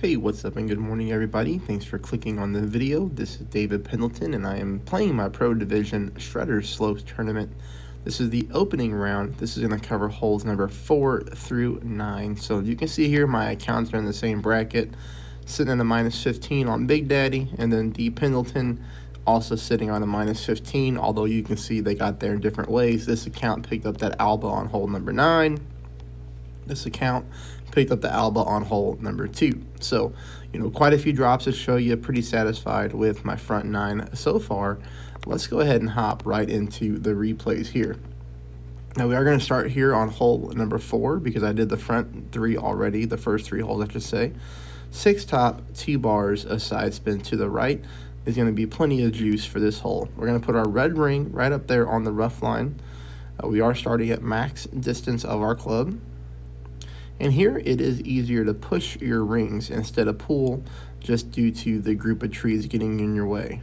Hey, what's up and good morning everybody. Thanks for clicking on the video. This is David Pendleton and I am playing my Pro Division Shredder's Slopes tournament. This is the opening round. This is going to cover holes number 4 through 9. So you can see here my accounts are in the same bracket, sitting at a -15 on Big Daddy, and then D Pendleton also sitting on a -15, although you can see they got there in different ways. This account picked up that Alba on hole number 9. This account picked up the Alba on hole number 2. So, quite a few drops to show you. Pretty satisfied with my front 9 so far. Let's go ahead and hop right into the replays here. Now, we are going to start here on hole number 4 because I did the front 3 already, the first 3 holes, I should say. 6 top, 2 bars, a side spin to the right. Is going to be plenty of juice for this hole. We're going to put our red ring right up there on the rough line. We are starting at max distance of our club. And here it is easier to push your rings instead of pull, just due to the group of trees getting in your way.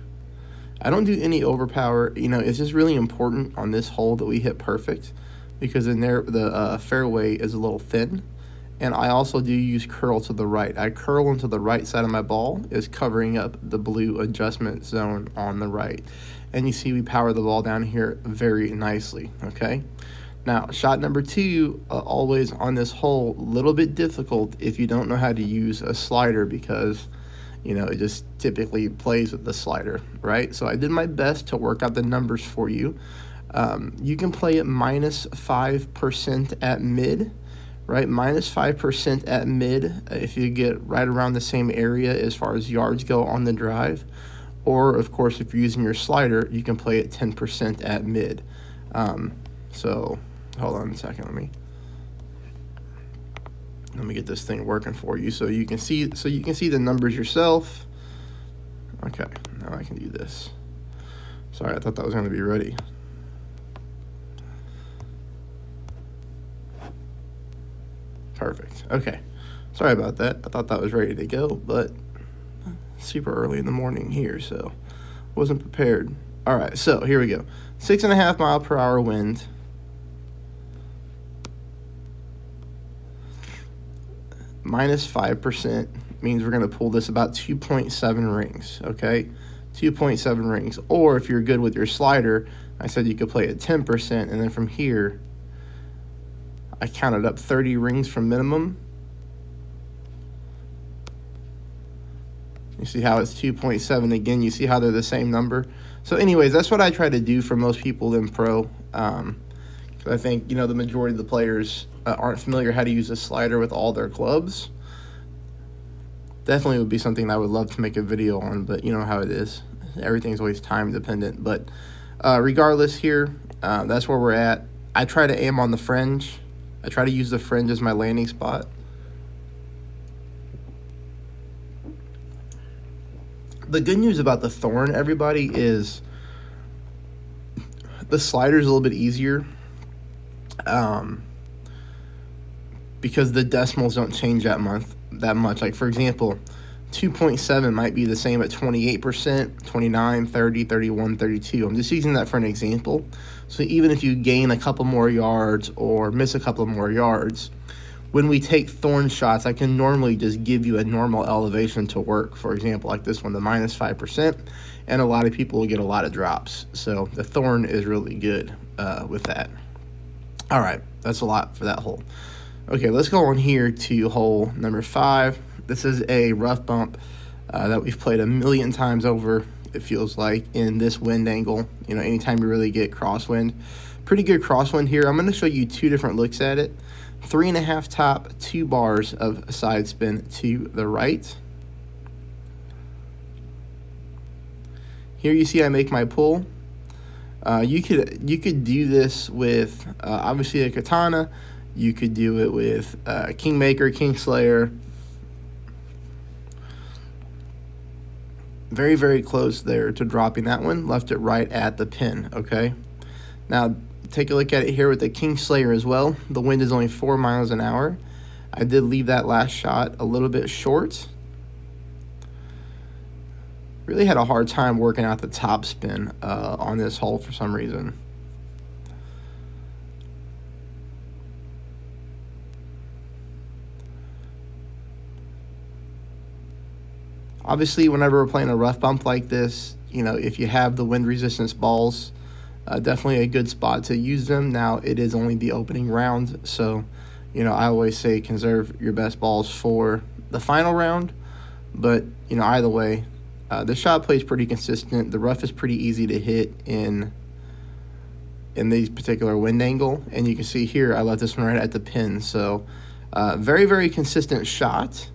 I don't do any overpower. It's just really important on this hole that we hit perfect, because in there the fairway is a little thin. And I also do use curl to the right. I curl into the right side of my ball, is covering up the blue adjustment zone on the right. And you see we power the ball down here very nicely, okay? Now, shot number 2, always on this hole, a little bit difficult if you don't know how to use a slider, because, it just typically plays with the slider, right? So I did my best to work out the numbers for you. You can play at -5% at mid, right? -5% at mid if you get right around the same area as far as yards go on the drive. Or, of course, if you're using your slider, you can play at 10% at mid. So hold on a second, let me get this thing working for you so you can see the numbers yourself. Okay, now I can do this. Sorry, I thought that was going to be ready. Perfect. Okay, sorry about that. I thought that was ready to go, but super early in the morning here, so wasn't prepared. All right, so here we go. 6.5 mile/hour wind. -5% means we're going to pull this about 2.7 rings, okay? 2.7 rings. Or if you're good with your slider, I said you could play at 10%, and then from here, I counted up 30 rings from minimum. You see how it's 2.7 again? You see how they're the same number? So anyways, that's what I try to do for most people in pro. I think, the majority of the players aren't familiar how to use a slider with all their clubs. Definitely would be something I would love to make a video on, but you know how it is. Everything's always time dependent. But regardless here, that's where we're at. I try to aim on the fringe. I try to use the fringe as my landing spot. The good news about the thorn, everybody, is the slider is a little bit easier. Because the decimals don't change that much. Like, for example, 2.7 might be the same at 28%, 29, 30, 31, 32. I'm just using that for an example. So even if you gain a couple more yards or miss a couple more yards, when we take thorn shots, I can normally just give you a normal elevation to work. For example, like this one, the -5%, and a lot of people will get a lot of drops. So the thorn is really good with that. All right, that's a lot for that hole. Okay, let's go on here to hole number 5. This is a rough bump that we've played a million times over, it feels like, in this wind angle. Anytime you really get crosswind. Pretty good crosswind here. I'm going to show you 2 different looks at it. 3.5 top, 2 bars of side spin to the right. Here you see I make my pull. You could do this with obviously a katana. You could do it with Kingmaker, Kingslayer. Very, very close there to dropping that one. Left it right at the pin, okay? Now, take a look at it here with the Kingslayer as well. The wind is only 4 miles an hour. I did leave that last shot a little bit short. Really had a hard time working out the top spin on this hole for some reason. Obviously, whenever we're playing a rough bump like this, you know, if you have the wind resistance balls, definitely a good spot to use them. Now, it is only the opening round, so, you know, I always say conserve your best balls for the final round. But, you know, either way, the shot play is pretty consistent. The rough is pretty easy to hit in these particular wind angle. And you can see here, I left this one right at the pin. So, very, very consistent shot.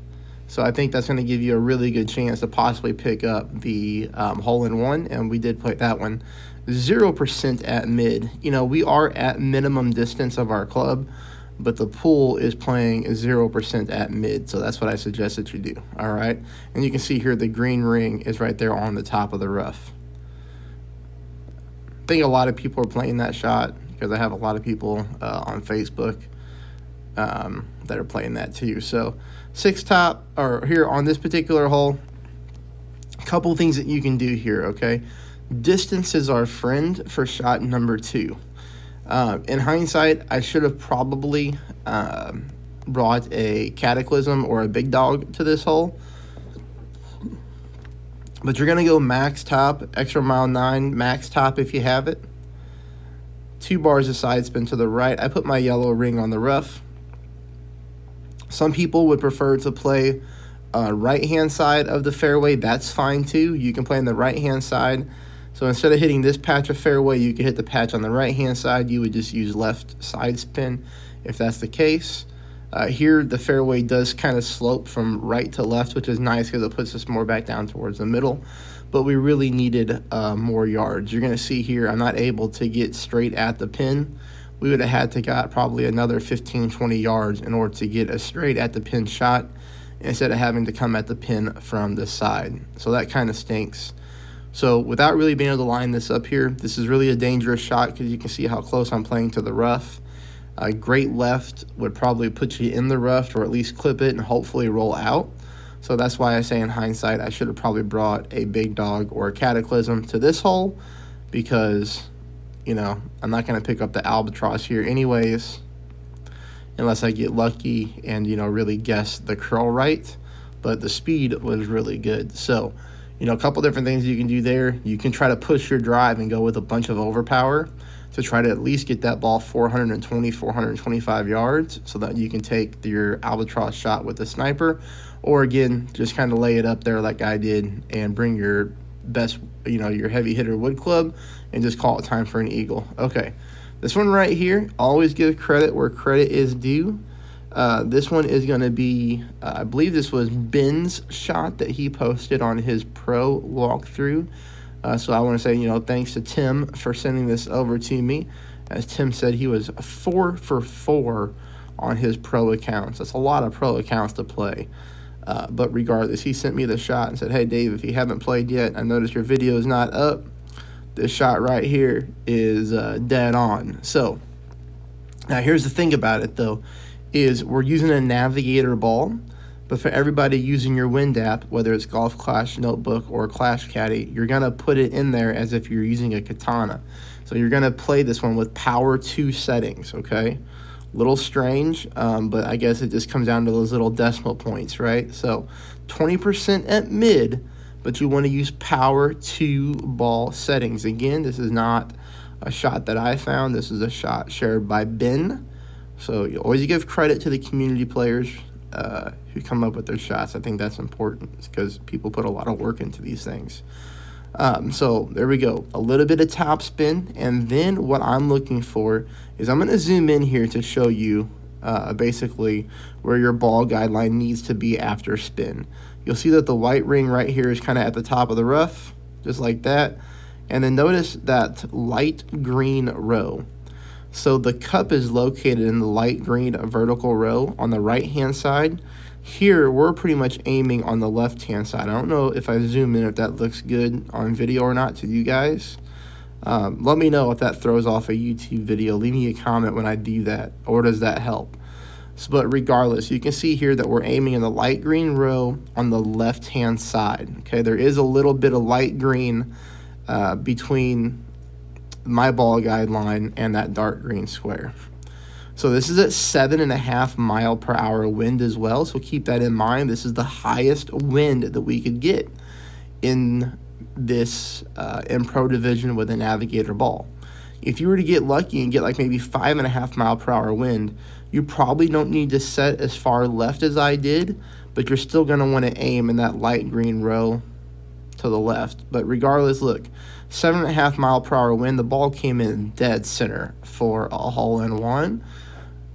So I think that's going to give you a really good chance to possibly pick up the hole-in-one, and we did play that one. 0% at mid. You know, we are at minimum distance of our club, but the pool is playing 0% at mid, so that's what I suggest that you do, all right? And you can see here the green ring is right there on the top of the rough. I think a lot of people are playing that shot because I have a lot of people on Facebook that are playing that too. So 6 top, or here on this particular hole, a couple things that you can do here, okay? Distance is our friend for shot number 2. In hindsight, I should have probably brought a Cataclysm or a Big Dog to this hole. But you're going to go max top, extra mile 9, max top if you have it. 2 bars of side spin to the right. I put my yellow ring on the rough. Some people would prefer to play right-hand side of the fairway. That's fine too. You can play on the right-hand side. So instead of hitting this patch of fairway, you could hit the patch on the right-hand side. You would just use left side spin if that's the case. Here, the fairway does kind of slope from right to left, which is nice because it puts us more back down towards the middle. But we really needed more yards. You're going to see here I'm not able to get straight at the pin. We would have had to got probably another 15, 20 yards in order to get a straight at the pin shot instead of having to come at the pin from the side. So that kind of stinks. So without really being able to line this up here, this is really a dangerous shot because you can see how close I'm playing to the rough. A great left would probably put you in the rough or at least clip it and hopefully roll out. So that's why I say in hindsight I should have probably brought a Big Dog or a Cataclysm to this hole because, you know, I'm not going to pick up the Albatross here anyways unless I get lucky and, you know, really guess the curl right. But the speed was really good. So, you know, a couple different things you can do there. You can try to push your drive and go with a bunch of overpower to try to at least get that ball 420, 425 yards so that you can take your Albatross shot with the sniper. Or again, just kind of lay it up there like I did and bring your best, you know, your heavy hitter wood club and just call it time for an eagle. Okay, this one right here, always give credit where credit is due. This one is going to be, I believe this was Ben's shot that he posted on his pro walkthrough. So I want to say, you know, thanks to Tim for sending this over to me. As Tim said, he was 4 for 4 on his pro accounts. That's a lot of pro accounts to play. But regardless, he sent me the shot and said, hey, Dave, if you haven't played yet, I noticed your video is not up. This shot right here is dead on. So now here's the thing about it, though, is we're using a Navigator ball. But for everybody using your Wind app, whether it's Golf Clash Notebook or Clash Caddy, you're going to put it in there as if you're using a katana. So you're going to play this one with power 2 settings, okay? Little strange, but I guess it just comes down to those little decimal points, right? So 20% at mid, but you want to use power 2 ball settings. Again, this is not a shot that I found. This is a shot shared by Ben. So you always give credit to the community players who come up with their shots. I think that's important because people put a lot of work into these things. So there we go, a little bit of top spin, and then what I'm looking for is I'm going to zoom in here to show you basically where your ball guideline needs to be after spin. You'll see that the white ring right here is kind of at the top of the rough, just like that, and then notice that light green row. So the cup is located in the light green vertical row on the right hand side. Here we're pretty much aiming on the left hand side. I don't know if I zoom in if that looks good on video or not to you guys. Let me know if that throws off a YouTube video. Leave me a comment when I do that, or does that help? So, but regardless, you can see here that we're aiming in the light green row on the left hand side. Okay, there is a little bit of light green between my ball guideline and that dark green square. So this is at 7.5 mile per hour wind as well. So keep that in mind. This is the highest wind that we could get in this in Pro Division with a Navigator ball. If you were to get lucky and get like maybe 5.5 mile per hour wind, you probably don't need to set as far left as I did, but you're still going to want to aim in that light green row to the left. But regardless, look, 7.5 mile per hour wind, the ball came in dead center for a hole-in-one.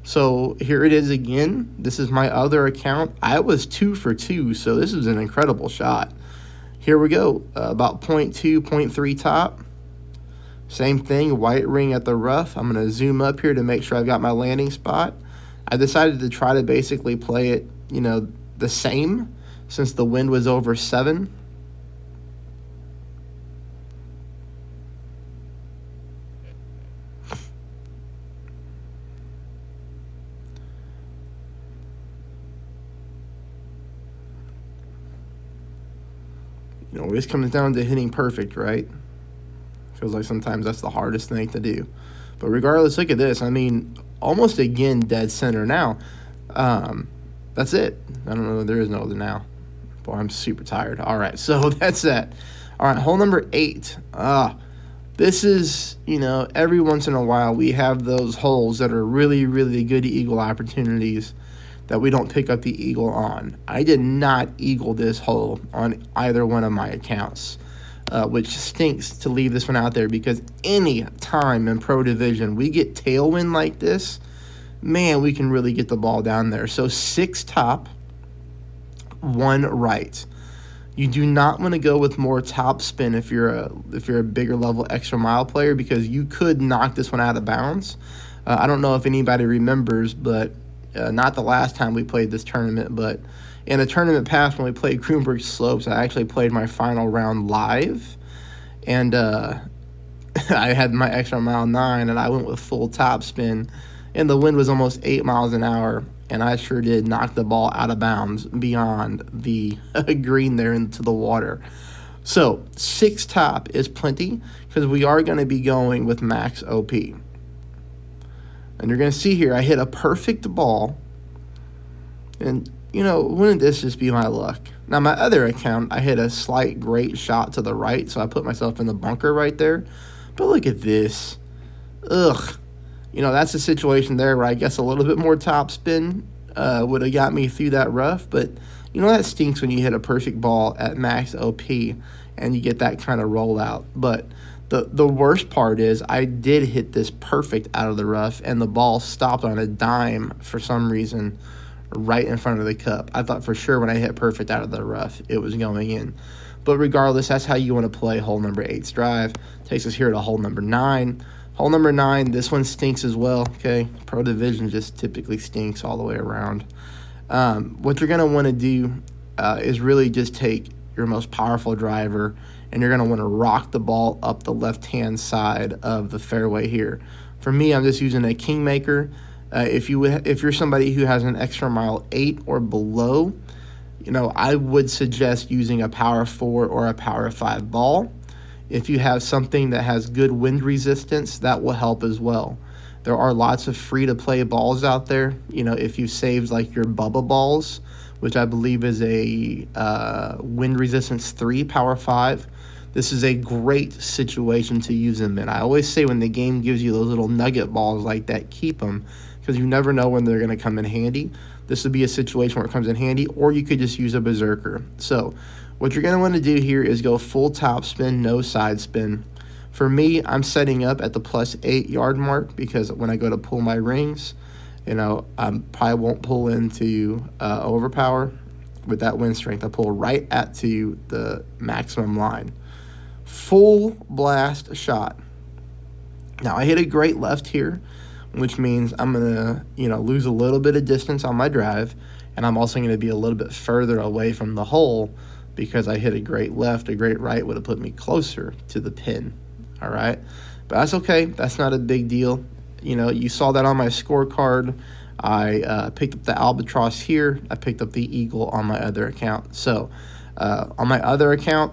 So here it is again. This is my other account. I was 2 for 2, so this is an incredible shot. Here we go, about 0.2, 0.3 top. Same thing, white ring at the rough. I'm going to zoom up here to make sure I've got my landing spot. I decided to try to basically play it, the same since the wind was over 7. This comes down to hitting perfect, right? Feels like sometimes that's the hardest thing to do. But regardless, look at this. I mean, almost again dead center now. That's it. I don't know. There is no other now. Boy, I'm super tired. All right, so that's that. All right, hole number 8. This is, every once in a while we have those holes that are really, really good eagle opportunities that we don't pick up the eagle on. I did not eagle this hole on either one of my accounts, which stinks to leave this one out there, because any time in Pro Division we get tailwind like this, man, we can really get the ball down there. So 6 top, 1 right. You do not want to go with more top spin if you're a bigger level extra mile player, because you could knock this one out of bounds. I don't know if anybody remembers, but not the last time we played this tournament, but in a tournament past when we played Grunberg Slopes, I actually played my final round live, and I had my extra mile 9, and I went with full top spin, and the wind was almost 8 miles an hour, and I sure did knock the ball out of bounds beyond the green there into the water. So 6 top is plenty, because we are going to be going with max OP. And you're going to see here, I hit a perfect ball. And, wouldn't this just be my luck? Now, my other account, I hit a slight great shot to the right, so I put myself in the bunker right there. But look at this. Ugh. That's a situation there where I guess a little bit more top spin would have got me through that rough. But, that stinks when you hit a perfect ball at max OP and you get that kind of rollout. But the worst part is I did hit this perfect out of the rough, and the ball stopped on a dime for some reason right in front of the cup. I thought for sure when I hit perfect out of the rough, it was going in. But regardless, that's how you want to play hole number 8's drive. Takes us here to hole number 9. Hole number 9, this one stinks as well, okay? Pro Division just typically stinks all the way around. What you're going to want to do is really just take your most powerful driver, and you're going to want to rock the ball up the left-hand side of the fairway here. For me, I'm just using a Kingmaker. If you're somebody who has an extra mile 8 or below, I would suggest using a power 4 or a power 5 ball. If you have something that has good wind resistance, that will help as well. There are lots of free-to-play balls out there. If you saved like your Bubba balls, which I believe is a wind resistance 3 power 5, this is a great situation to use them in. I always say when the game gives you those little nugget balls like that, keep them, because you never know when they're going to come in handy. This would be a situation where it comes in handy, or you could just use a berserker. So what you're going to want to do here is go full top spin, no side spin. For me, I'm setting up at the plus 8 yard mark, because when I go to pull my rings, I probably won't pull into overpower with that wind strength. I pull right at to the maximum line. Full blast shot. Now I hit a great left here, which means I'm going to, lose a little bit of distance on my drive, and I'm also going to be a little bit further away from the hole, because I hit a great left. A great right would have put me closer to the pin. All right, but that's okay. That's not a big deal. You saw that on my scorecard. I picked up the albatross here. I picked up the eagle on my other account. So on my other account,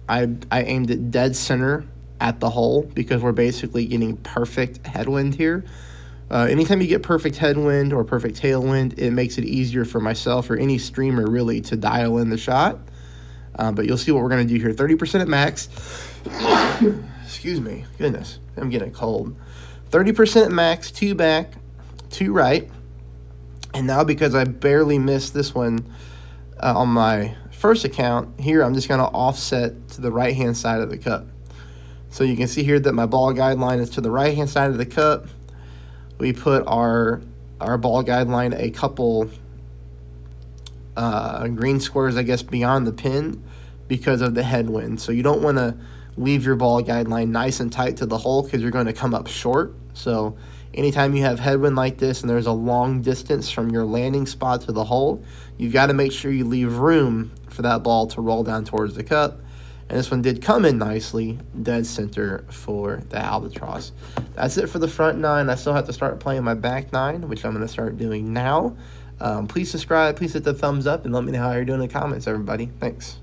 I aimed it dead center at the hole, because we're basically getting perfect headwind here. Anytime you get perfect headwind or perfect tailwind, it makes it easier for myself or any streamer really to dial in the shot. But you'll see what we're going to do here. 30% at max. Excuse me. Goodness, I'm getting cold. 30% at max, 2 back, 2 right. And now because I barely missed this one on my first account, here I'm just going to offset to the right-hand side of the cup. So you can see here that my ball guideline is to the right-hand side of the cup. We put our ball guideline a couple green squares, I guess, beyond the pin because of the headwind. So you don't want to leave your ball guideline nice and tight to the hole because you're going to come up short. So anytime you have headwind like this and there's a long distance from your landing spot to the hole, you've got to make sure you leave room for that ball to roll down towards the cup. And this one did come in nicely, dead center for the albatross. That's it for the front 9. I still have to start playing my back 9, which I'm going to start doing now. Please subscribe, please hit the thumbs up, and let me know how you're doing in the comments, everybody. Thanks.